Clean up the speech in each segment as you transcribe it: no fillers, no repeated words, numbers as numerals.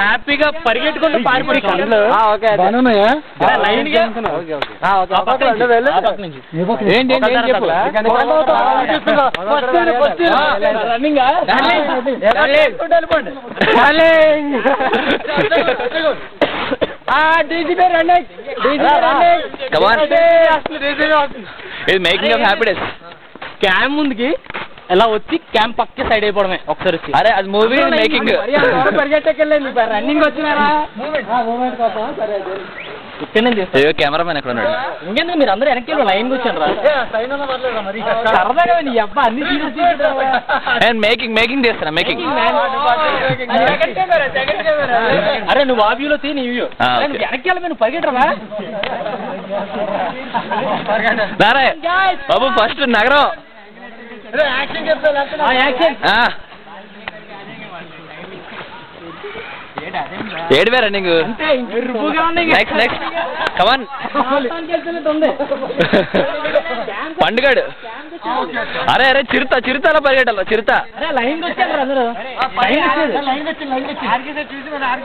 హ్యాపీగా పరిగెట్టుకుంటూ పారిపోయి ఇది మేకింగ్ ఆఫ్ హ్యాపీనెస్. క్యామ్ ముందుకి ఎలా వచ్చి క్యాంప్ పక్క సైడ్ అయిపోవడమే ఒకసారి వచ్చి. అరే అది మూవీ మేకింగ్. పరిగెట్టకెళ్ళండి రన్నింగ్ వచ్చినారా కెమెరామెన్ ఎక్కడ ఉన్నాడు? ఇంకెందుకు మీరు అందరూ వెనక్కి లైన్ వచ్చాను రా సరదాగా నీ అబ్బా అన్ని మేకింగ్ చేస్తారా? మేకింగ్. అరే నువ్వు ఆ వ్యూలో తీ నీ వ్యూ వెనక్కి వెళ్ళి నువ్వు పరిగెట్టరా బాబు ఫస్ట్ నగరం ఏడివే రన్నింగ్. నెక్స్ట్ నెక్స్ట్ కమాన్ పండుగాడు. అరే అరే చిరుతలా పరిగెట్టాల చిరుత.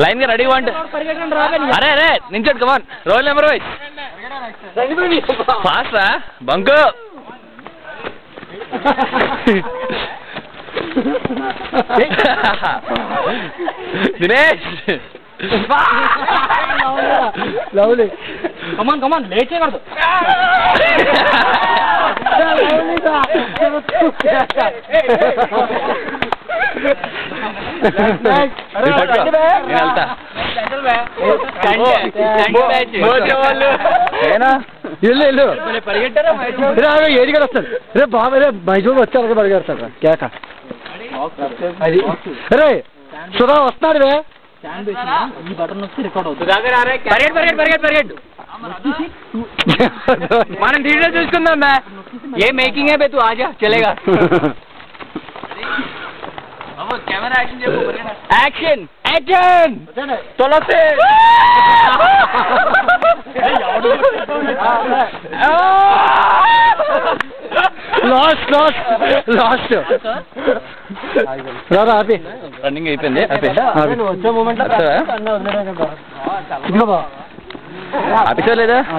లైన్ గా రెడీ వాంట్. అరే అరే నించోడు come on. Roll number wise fast రా బంకు. దినేష్ కమాన్ కమాన్ లేట్ చేయకూడదు. ఏడిగా వస్తాడు రే బాబు రే మైసూరు వచ్చి అలాగే పరిగెడతాడు కేక. రే సుధా వస్తున్నాడు రే. ఈ బటన్ వచ్చి రికార్డ్ అవుతుంది. మనం థియేటర్ చూసుకుందాం. ఏ మేకింగ్ है तू आजा चलेगा. कैमरा एक्शन చెప్పు. एक्शन एक्शन चलो से లాస్ట్ రారా ఆపి. రన్నింగ్ అయిపోయింది. వచ్చే మూమెంట్ ఆఫీసర్ లేదా?